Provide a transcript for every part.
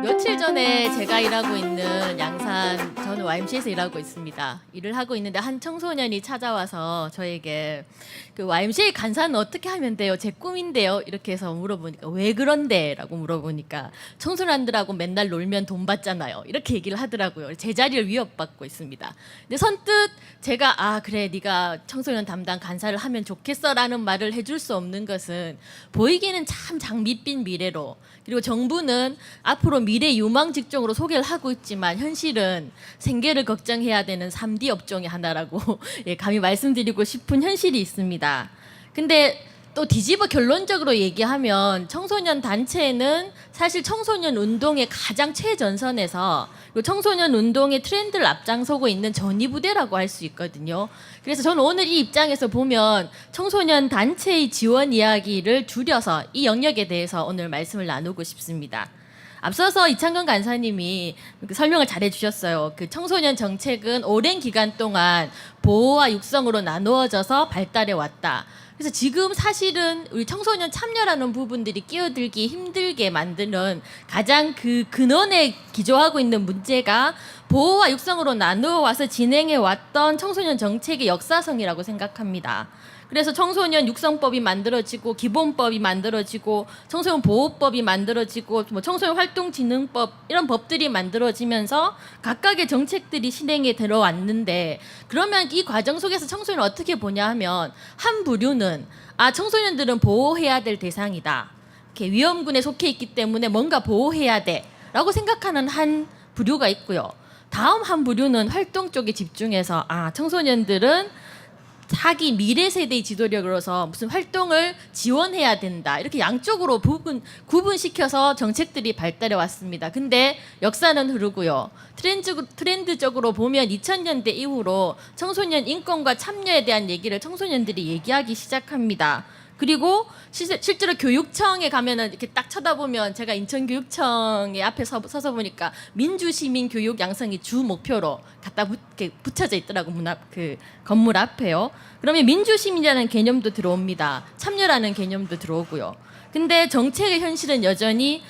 며칠 전에 제가 일하고 있는 양산, 저는 YMCA에서 일하고 있습니다. 일을 하고 있는데 한 청소년이 찾아와서 저에게 그 YMCA 간사는 어떻게 하면 돼요? 제 꿈인데요. 이렇게 해서 물어보니까 왜 그런데? 라고 물어보니까 청소년들하고 맨날 놀면 돈 받잖아요. 이렇게 얘기를 하더라고요. 제 자리를 위협받고 있습니다. 근데 선뜻 제가 그래 네가 청소년 담당 간사를 하면 좋겠어 라는 말을 해줄 수 없는 것은 보이기는 참 장밋빛 미래로, 그리고 정부는 앞으로 미래 유망 직종으로 소개를 하고 있지만 현실은 생계를 걱정해야 되는 3D 업종의 하나라고 예, 감히 말씀드리고 싶은 현실이 있습니다. 근데 또 뒤집어 결론적으로 얘기하면 청소년 단체는 사실 청소년 운동의 가장 최전선에서 청소년 운동의 트렌드를 앞장서고 있는 전위부대라고 할 수 있거든요. 그래서 저는 오늘 이 입장에서 보면 청소년 단체의 지원 이야기를 줄여서 이 영역에 대해서 오늘 말씀을 나누고 싶습니다. 앞서서 이창건 간사님이 설명을 잘 해주셨어요. 그 청소년 정책은 오랜 기간 동안 보호와 육성으로 나누어져서 발달해 왔다. 그래서 지금 사실은 우리 청소년 참여라는 부분들이 끼어들기 힘들게 만드는 가장 그 근원에 기조하고 있는 문제가 보호와 육성으로 나누어 와서 진행해 왔던 청소년 정책의 역사성이라고 생각합니다. 그래서 청소년 육성법이 만들어지고 기본법이 만들어지고 청소년 보호법이 만들어지고 뭐 청소년 활동진흥법 이런 법들이 만들어지면서 각각의 정책들이 실행에 들어왔는데, 그러면 이 과정 속에서 청소년을 어떻게 보냐 하면 한 부류는 청소년들은 보호해야 될 대상이다. 이렇게 위험군에 속해 있기 때문에 뭔가 보호해야 돼라고 생각하는 한 부류가 있고요. 다음 한 부류는 활동 쪽에 집중해서 청소년들은 자기 미래 세대의 지도력으로서 무슨 활동을 지원해야 된다. 이렇게 양쪽으로 구분시켜서 정책들이 발달해 왔습니다. 근데 역사는 흐르고요. 트렌드적으로 보면 2000년대 이후로 청소년 인권과 참여에 대한 얘기를 청소년들이 얘기하기 시작합니다. 그리고 실제로 교육청에 가면은 이렇게 딱 쳐다보면, 제가 인천교육청에 앞에 서서 보니까 민주시민 교육 양성이 주 목표로 갖다 붙여져 있더라고, 그 건물 앞에요. 그러면 민주시민이라는 개념도 들어옵니다. 참여라는 개념도 들어오고요. 근데 정책의 현실은 여전히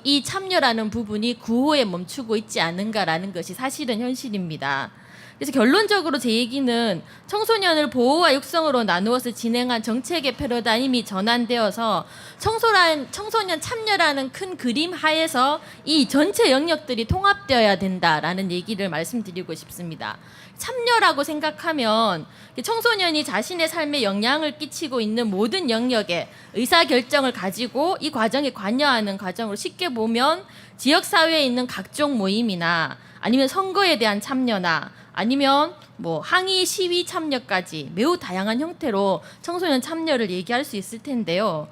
이 참여라는 부분이 구호에 멈추고 있지 않은가라는 것이 사실은 현실입니다. 그래서 결론적으로 제 얘기는 청소년을 보호와 육성으로 나누어서 진행한 정책의 패러다임이 전환되어서 청소년 참여라는 큰 그림 하에서 이 전체 영역들이 통합되어야 된다라는 얘기를 말씀드리고 싶습니다. 참여라고 생각하면 청소년이 자신의 삶에 영향을 끼치고 있는 모든 영역에 의사결정을 가지고 이 과정에 관여하는 과정으로, 쉽게 보면 지역사회에 있는 각종 모임이나 아니면 선거에 대한 참여나 아니면 뭐 항의 시위 참여까지 매우 다양한 형태로 청소년 참여를 얘기할 수 있을 텐데요.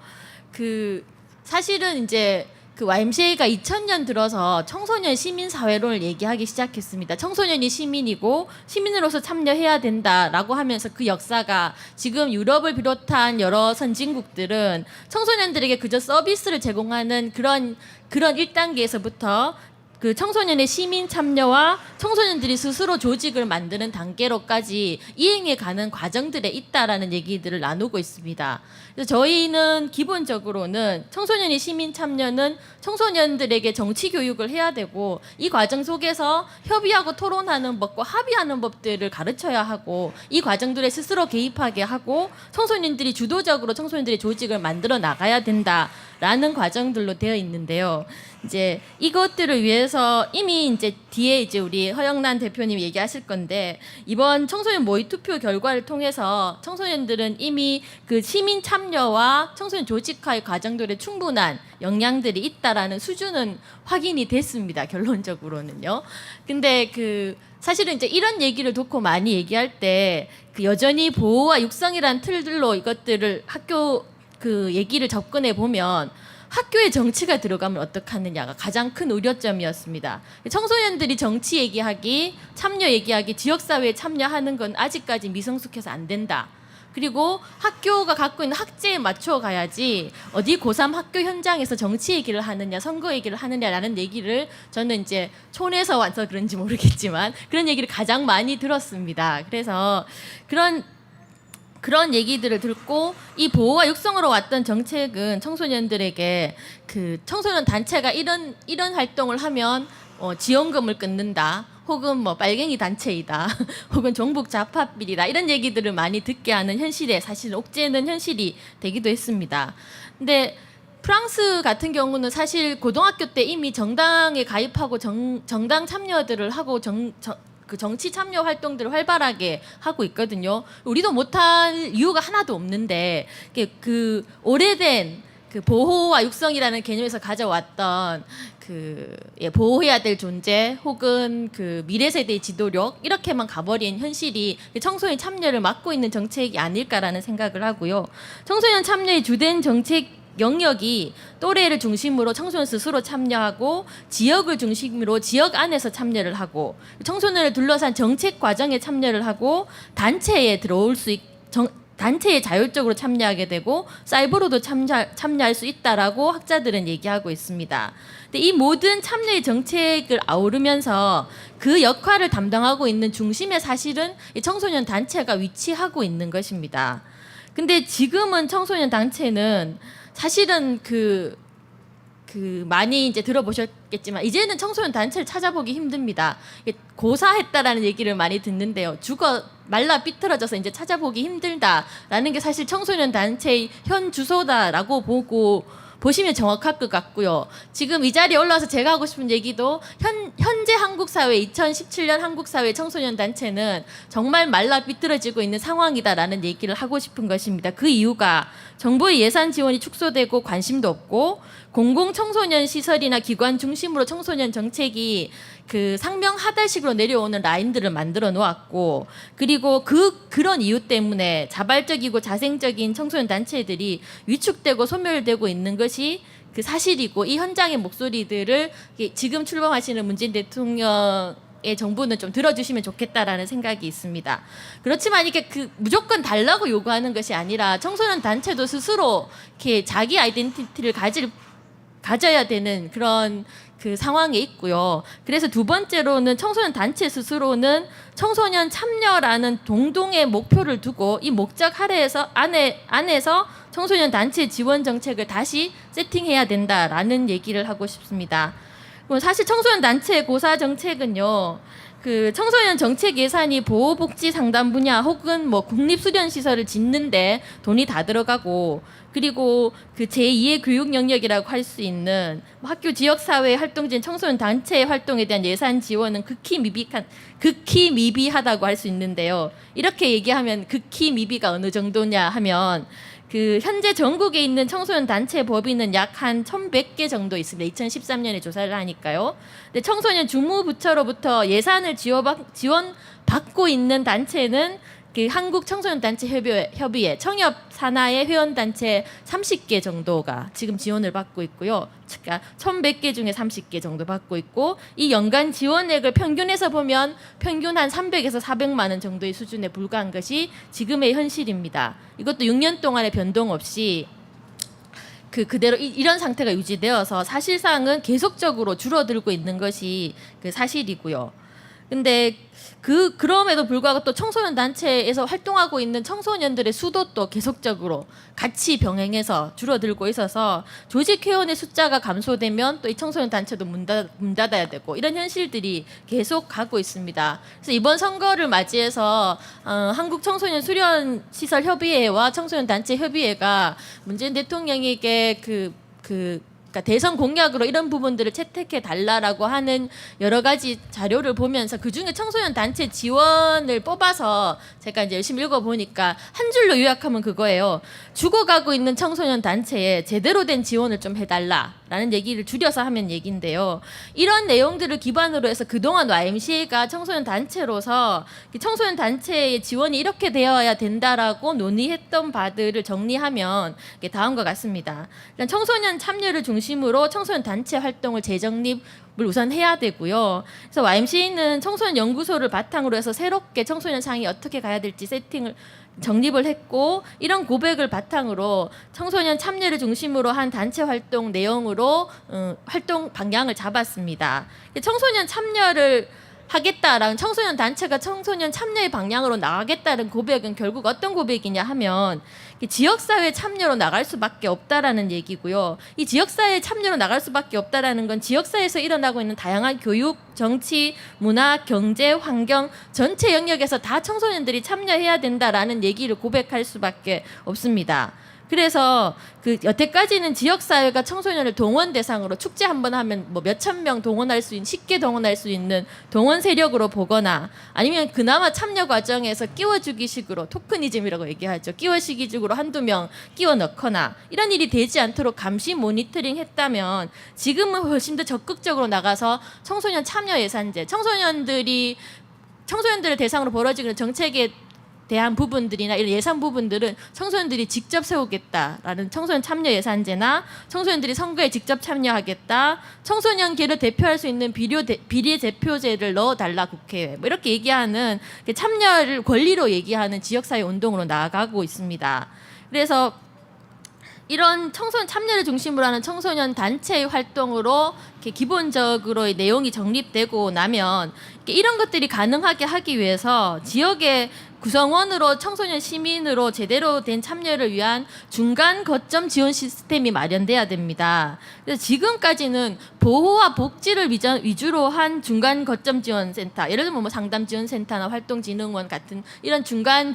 사실은 이제 YMCA가 2000년 들어서 청소년 시민사회론을 얘기하기 시작했습니다. 청소년이 시민이고 시민으로서 참여해야 된다라고 하면서 그 역사가 지금 유럽을 비롯한 여러 선진국들은 청소년들에게 그저 서비스를 제공하는 그런 1단계에서부터 그 청소년의 시민 참여와 청소년들이 스스로 조직을 만드는 단계로까지 이행해 가는 과정들에 있다라는 얘기들을 나누고 있습니다. 그래서 저희는 기본적으로는 청소년의 시민 참여는 청소년들에게 정치 교육을 해야 되고, 이 과정 속에서 협의하고 토론하는 법과 합의하는 법들을 가르쳐야 하고, 이 과정들에 스스로 개입하게 하고 청소년들이 주도적으로 청소년들의 조직을 만들어 나가야 된다라는 과정들로 되어 있는데요. 이제 이것들을 위해서 이미 이제 뒤에 이제 우리 허영란 대표님이 얘기하실 건데, 이번 청소년 모의 투표 결과를 통해서 청소년들은 이미 그 시민 참여와 청소년 조직화의 과정들에 충분한 역량들이 있다라는 수준은 확인이 됐습니다. 결론적으로는요. 근데 사실은 이제 이런 얘기를 놓고 많이 얘기할 때 여전히 보호와 육성이란 틀들로 이것들을 학교 얘기를 접근해 보면 학교에 정치가 들어가면 어떡하느냐가 가장 큰 우려점이었습니다. 청소년들이 정치 얘기하기, 참여 얘기하기, 지역사회에 참여하는 건 아직까지 미성숙해서 안 된다. 그리고 학교가 갖고 있는 학제에 맞춰 가야지 어디 고3 학교 현장에서 정치 얘기를 하느냐, 선거 얘기를 하느냐라는 얘기를 저는 이제 촌에서 와서 그런지 모르겠지만 그런 얘기를 가장 많이 들었습니다. 그래서 그런 얘기들을 듣고 이 보호와 육성으로 왔던 정책은 청소년들에게 그 청소년 단체가 이런 활동을 하면 지원금을 끊는다. 혹은 뭐 빨갱이 단체이다. 혹은 종북 좌파빌이다. 이런 얘기들을 많이 듣게 하는 현실에 사실 옥죄는 현실이 되기도 했습니다. 근데 프랑스 같은 경우는 사실 고등학교 때 이미 정당에 가입하고 정당 참여들을 하고 그 정치 참여 활동들을 활발하게 하고 있거든요. 우리도 못할 이유가 하나도 없는데 그 오래된 그 보호와 육성이라는 개념에서 가져왔던 보호해야 될 존재 혹은 그 미래 세대의 지도력 이렇게만 가버린 현실이 청소년 참여를 막고 있는 정책이 아닐까라는 생각을 하고요. 청소년 참여의 주된 정책 영역이 또래를 중심으로 청소년 스스로 참여하고 지역을 중심으로 지역 안에서 참여를 하고 청소년을 둘러싼 정책 과정에 참여를 하고 단체에 들어올 수 단체에 자율적으로 참여하게 되고 사이버로도 참여할 수 있다라고 학자들은 얘기하고 있습니다. 근데 이 모든 참여의 정책을 아우르면서 그 역할을 담당하고 있는 중심에 사실은 이 청소년 단체가 위치하고 있는 것입니다. 근데 지금은 청소년 단체는 사실은 많이 이제 들어보셨겠지만 이제는 청소년 단체를 찾아보기 힘듭니다. 고사했다라는 얘기를 많이 듣는데요. 죽어 말라 삐뚤어져서 이제 찾아보기 힘들다라는 게 사실 청소년 단체의 현 주소다라고 보시면 정확할 것 같고요. 지금 이 자리에 올라와서 제가 하고 싶은 얘기도 현재 한국 사회 2017년 한국 사회 청소년 단체는 정말 말라 삐뚤어지고 있는 상황이다라는 얘기를 하고 싶은 것입니다. 그 이유가 정부의 예산 지원이 축소되고 관심도 없고 공공 청소년 시설이나 기관 중심으로 청소년 정책이 그 상명하달식으로 내려오는 라인들을 만들어 놓았고 그리고 그런 이유 때문에 자발적이고 자생적인 청소년 단체들이 위축되고 소멸되고 있는 것이 그 사실이고 이 현장의 목소리들을 지금 출범하시는 문재인 대통령의 정부는 좀 들어주시면 좋겠다라는 생각이 있습니다. 그렇지만 이게 무조건 달라고 요구하는 것이 아니라 청소년 단체도 스스로 이렇게 자기 아이덴티티를 가져야 되는 그런 그 상황에 있고요. 그래서 두 번째로는 청소년 단체 스스로는 청소년 참여라는 동동의 목표를 두고 이 목적 안에서 청소년 단체 지원 정책을 다시 세팅해야 된다라는 얘기를 하고 싶습니다. 사실 청소년 단체 고사 정책은요. 그 청소년 정책 예산이 보호복지 상담 분야 혹은 뭐 국립수련시설을 짓는데 돈이 다 들어가고 그리고 그 제2의 교육 영역이라고 할 수 있는 학교 지역사회 활동진 청소년 단체 활동에 대한 예산 지원은 극히 미비하다고 할 수 있는데요. 이렇게 얘기하면 극히 미비가 어느 정도냐 하면 그 현재 전국에 있는 청소년 단체 법인은 약 한 1,100개 정도 있습니다. 2013년에 조사를 하니까요. 근데 청소년 주무부처로부터 예산을 지원받고 있는 단체는 그 한국 청소년 단체 협의회 청협 산하의 회원 단체 30개 정도가 지금 지원을 받고 있고요. 그러니까 1,100개 중에 30개 정도 받고 있고 이 연간 지원액을 평균해서 보면 평균 한 300에서 400만 원 정도의 수준에 불과한 것이 지금의 현실입니다. 이것도 6년 동안의 변동 없이 그대로 이런 상태가 유지되어서 사실상은 계속적으로 줄어들고 있는 것이 그 사실이고요. 근데 그럼에도 불구하고 또 청소년 단체에서 활동하고 있는 청소년들의 수도 또 계속적으로 같이 병행해서 줄어들고 있어서 조직 회원의 숫자가 감소되면 또 이 청소년 단체도 문 닫아야 되고 이런 현실들이 계속 가고 있습니다. 그래서 이번 선거를 맞이해서 한국 청소년 수련 시설 협의회와 청소년 단체 협의회가 문재인 대통령에게 그러니까 대선 공약으로 이런 부분들을 채택해 달라라고 하는 여러 가지 자료를 보면서 그중에 청소년 단체 지원을 뽑아서 제가 이제 열심히 읽어보니까 한 줄로 요약하면 그거예요. 죽어가고 있는 청소년 단체에 제대로 된 지원을 좀 해달라라는 얘기를 줄여서 하면 얘기인데요. 이런 내용들을 기반으로 해서 그동안 YMCA가 청소년 단체로서 청소년 단체의 지원이 이렇게 되어야 된다라고 논의했던 바들을 정리하면 다음과 같습니다. 일단 청소년 참여를 중심으로 청소년 단체 활동을 재정립을 우선 해야 되고요. 그래서 YMCA는 청소년 연구소를 바탕으로 해서 새롭게 청소년 상이 어떻게 가야 될지 정립을 했고 이런 고백을 바탕으로 청소년 참여를 중심으로 한 단체 활동 내용으로 활동 방향을 잡았습니다. 청소년 참여를 하겠다라는 청소년 단체가 청소년 참여의 방향으로 나가겠다는 고백은 결국 어떤 고백이냐 하면 지역사회 참여로 나갈 수밖에 없다라는 얘기고요. 이 지역사회 참여로 나갈 수밖에 없다라는 건 지역사회에서 일어나고 있는 다양한 교육, 정치, 문화, 경제, 환경 전체 영역에서 다 청소년들이 참여해야 된다라는 얘기를 고백할 수밖에 없습니다. 그래서 그 여태까지는 지역사회가 청소년을 동원 대상으로 축제 한번 하면 뭐 몇천 명 동원할 수 있는 쉽게 동원할 수 있는 동원 세력으로 보거나 아니면 그나마 참여 과정에서 끼워주기식으로 토크니즘이라고 얘기하죠. 끼워주기식으로 한두 명 끼워 넣거나 이런 일이 되지 않도록 감시 모니터링 했다면 지금은 훨씬 더 적극적으로 나가서 청소년 참여 예산제, 청소년들을 대상으로 벌어지는 정책에 대한 부분들이나 이런 예산 부분들은 청소년들이 직접 세우겠다라는 청소년 참여 예산제나 청소년들이 선거에 직접 참여하겠다, 청소년계를 대표할 수 있는 비례 대표제를 넣어달라 국회에 뭐 이렇게 얘기하는 참여를 권리로 얘기하는 지역사회 운동으로 나아가고 있습니다. 그래서 이런 청소년 참여를 중심으로 하는 청소년 단체의 활동으로 이렇게 기본적으로의 내용이 정립되고 나면 이런 것들이 가능하게 하기 위해서 지역의 구성원으로 청소년 시민으로 제대로 된 참여를 위한 중간 거점 지원 시스템이 마련돼야 됩니다. 그래서 지금까지는 보호와 복지를 위주로 한 중간 거점 지원 센터, 예를 들면 뭐 상담 지원 센터나 활동진흥원 같은 이런 중간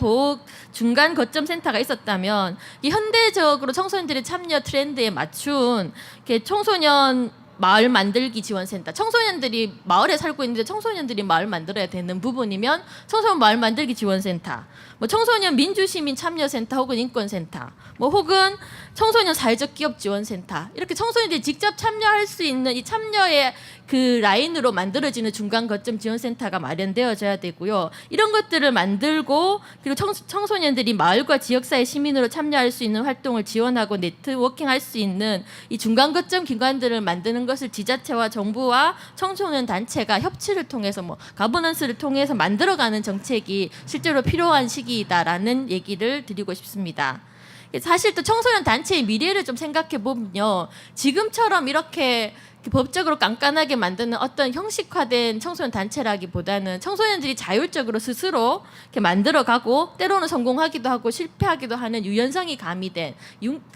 거점 센터가 있었다면 현대적으로 청소년들의 참여 트렌드에 맞춘 청소년 마을 만들기 지원센터, 청소년들이 마을에 살고 있는데 청소년들이 마을 만들어야 되는 부분이면 청소년 마을 만들기 지원센터, 뭐 청소년 민주시민 참여센터 혹은 인권센터, 뭐 혹은 청소년 사회적 기업 지원센터, 이렇게 청소년들이 직접 참여할 수 있는 이 참여의 그 라인으로 만들어지는 중간 거점 지원센터가 마련되어져야 되고요. 이런 것들을 만들고 그리고 청소년들이 마을과 지역사회 시민으로 참여할 수 있는 활동을 지원하고 네트워킹할 수 있는 이 중간 거점 기관들을 만드는 것을 지자체와 정부와 청소년 단체가 협치를 통해서 뭐 가버넌스를 통해서 만들어가는 정책이 실제로 필요한 시기이다라는 얘기를 드리고 싶습니다. 사실 또 청소년 단체의 미래를 좀 생각해 보면요, 지금처럼 이렇게 법적으로 깐깐하게 만드는 어떤 형식화된 청소년 단체라기보다는 청소년들이 자율적으로 스스로 이렇게 만들어가고 때로는 성공하기도 하고 실패하기도 하는 유연성이 가미된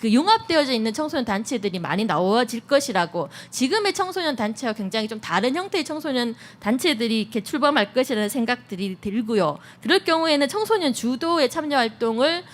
융합되어져 있는 청소년 단체들이 많이 나와질 것이라고, 지금의 청소년 단체와 굉장히 좀 다른 형태의 청소년 단체들이 이렇게 출범할 것이라는 생각들이 들고요. 그럴 경우에는 청소년 주도의 참여 활동을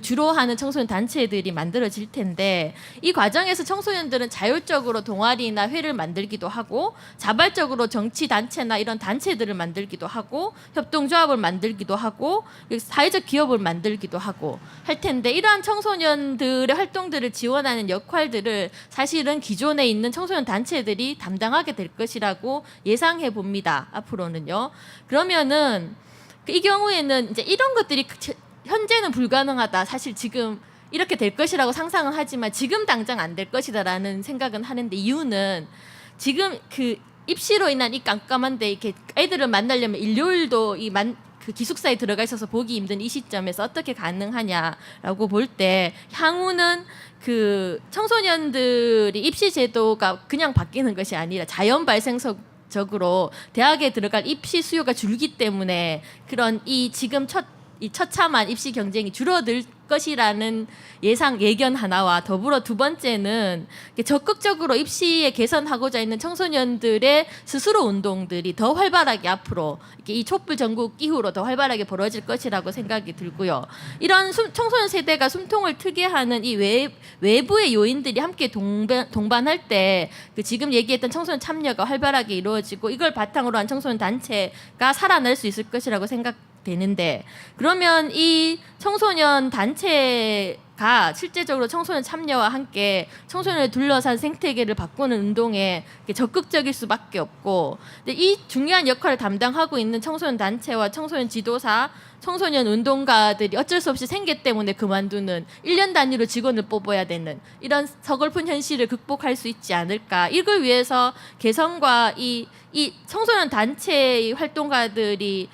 주로 하는 청소년 단체들이 만들어질 텐데, 이 과정에서 청소년들은 자율적으로 동아리나 회를 만들기도 하고 자발적으로 정치 단체나 이런 단체들을 만들기도 하고 협동조합을 만들기도 하고 사회적 기업을 만들기도 하고 할 텐데, 이러한 청소년들의 활동들을 지원하는 역할들을 사실은 기존에 있는 청소년 단체들이 담당하게 될 것이라고 예상해 봅니다. 앞으로는요. 그러면은 이 경우에는 이제 이런 것들이 현재는 불가능하다, 사실 지금 이렇게 될 것이라고 상상은 하지만 지금 당장 안 될 것이다라는 생각은 하는데, 이유는 지금 입시로 인한 이 깜깜한데 이렇게 애들을 만나려면 일요일도 그 기숙사에 들어가 있어서 보기 힘든 이 시점에서 어떻게 가능하냐라고 볼 때, 향후는 청소년들이 입시 제도가 그냥 바뀌는 것이 아니라 자연 발생적으로 대학에 들어갈 입시 수요가 줄기 때문에 그런 지금 처참한 입시 경쟁이 줄어들 것이라는 예견 하나와 더불어 두 번째는 적극적으로 입시에 개선하고자 있는 청소년들의 스스로 운동들이 더 활발하게 앞으로 이 촛불 전국 이후로 더 활발하게 벌어질 것이라고 생각이 들고요. 이런 청소년 세대가 숨통을 트게 하는 이 외부의 요인들이 함께 동반할 때 지금 얘기했던 청소년 참여가 활발하게 이루어지고 이걸 바탕으로 한 청소년 단체가 살아날 수 있을 것이라고 생각되는데, 그러면 이 청소년 단체가 실제적으로 청소년 참여와 함께 청소년을 둘러싼 생태계를 바꾸는 운동에 적극적일 수밖에 없고, 근데 이 중요한 역할을 담당하고 있는 청소년 단체와 청소년 지도사, 청소년 운동가들이 어쩔 수 없이 생계 때문에 그만두는 1년 단위로 직원을 뽑아야 되는 이런 서글픈 현실을 극복할 수 있지 않을까. 이걸 위해서 개성과 이 청소년 단체의 활동가들이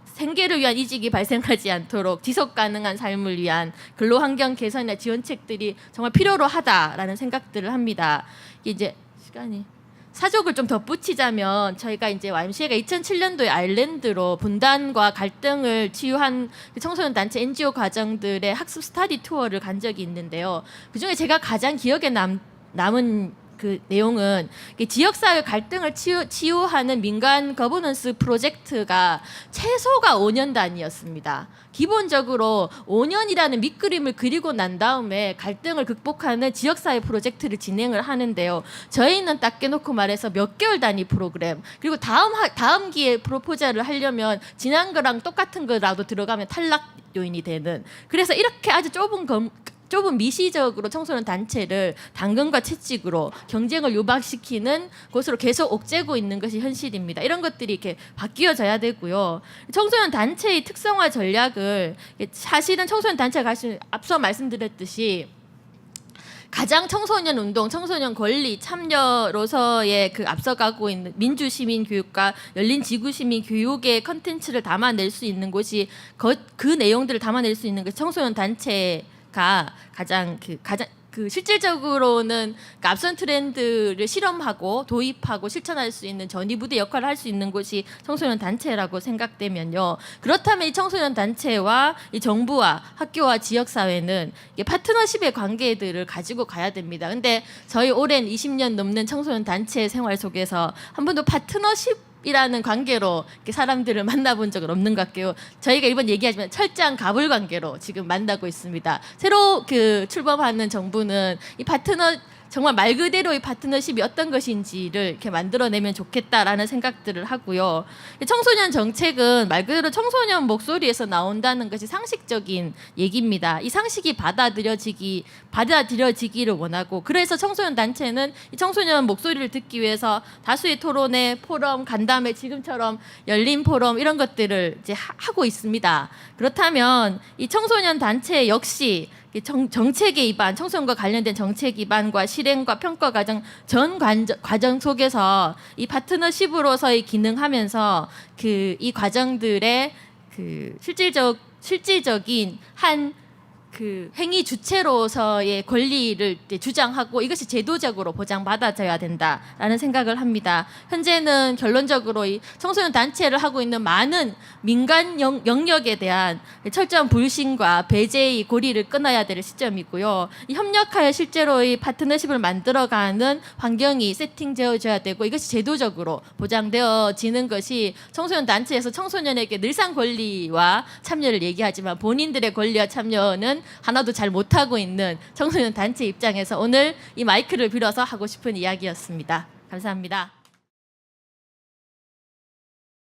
생계를 위한 이직이 발생하지 않도록 지속 가능한 삶을 위한 근로환경 개선이나 지원책들이 정말 필요로 하다라는 생각들을 합니다. 이제 시간이 사족을 좀 덧붙이자면 저희가 이제 YMCA가 2007년도에 아일랜드로 분단과 갈등을 치유한 청소년 단체 NGO 과정들의 학습 스터디 투어를 간 적이 있는데요. 그중에 제가 가장 기억에 남은 그 내용은 지역사회 갈등을 치유하는 민간 거버넌스 프로젝트가 최소가 5년 단위였습니다. 기본적으로 5년이라는 밑그림을 그리고 난 다음에 갈등을 극복하는 지역사회 프로젝트를 진행을 하는데요. 저희는 딱 깨놓고 말해서 몇 개월 단위 프로그램, 그리고 다음 기회에 프로포즈를 하려면 지난 거랑 똑같은 거라도 들어가면 탈락 요인이 되는, 그래서 이렇게 아주 좁은 미시적으로 청소년 단체를 당근과 채찍으로 경쟁을 유발시키는 곳으로 계속 옥죄고 있는 것이 현실입니다. 이런 것들이 이렇게 바뀌어져야 되고요. 청소년 단체의 특성화 전략을, 사실은 청소년 단체가 앞서 말씀드렸듯이 가장 청소년 운동, 청소년 권리 참여로서의 그 앞서가고 있는 민주 시민 교육과 열린 지구 시민 교육의 컨텐츠를 담아낼 수 있는 곳이 그 내용들을 담아낼 수 있는 게 청소년 단체가 가장 실질적으로는 앞선 트렌드를 실험하고 도입하고 실천할 수 있는 전위부대 역할을 할 수 있는 곳이 청소년 단체라고 생각되면요. 그렇다면 이 청소년 단체와 이 정부와 학교와 지역 사회는 파트너십의 관계들을 가지고 가야 됩니다. 근데 저희 오랜 20년 넘는 청소년 단체 생활 속에서 한 번도 파트너십이라는 관계로 이렇게 사람들을 만나본 적은 없는 것 같고요. 저희가 이번 얘기하지만 철저한 갑을 관계로 지금 만나고 있습니다. 새로 출범하는 정부는 이 파트너, 정말 말 그대로 이 파트너십이 어떤 것인지를 이렇게 만들어내면 좋겠다라는 생각들을 하고요. 청소년 정책은 말 그대로 청소년 목소리에서 나온다는 것이 상식적인 얘기입니다. 이 상식이 받아들여지기를 원하고, 그래서 청소년 단체는 이 청소년 목소리를 듣기 위해서 다수의 토론회, 포럼, 간담회, 지금처럼 열린 포럼 이런 것들을 이제 하고 있습니다. 그렇다면 이 청소년 단체 역시 정책의 입안, 청소년과 관련된 정책 입안과 실행과 평가 과정 전 과정 속에서 이 파트너십으로서의 기능하면서 이 과정들의 실질적인 한 행위 주체로서의 권리를 주장하고, 이것이 제도적으로 보장받아져야 된다라는 생각을 합니다. 현재는 결론적으로 이 청소년 단체를 하고 있는 많은 민간 영역에 대한 철저한 불신과 배제의 고리를 끊어야 될 시점이고요. 이 협력하여 실제로 이 파트너십을 만들어가는 환경이 세팅되어져야 되고, 이것이 제도적으로 보장되어지는 것이 청소년 단체에서 청소년에게 늘상 권리와 참여를 얘기하지만 본인들의 권리와 참여는 하나도 잘 못하고 있는 청소년 단체 입장에서 오늘 이 마이크를 빌어서 하고 싶은 이야기였습니다. 감사합니다.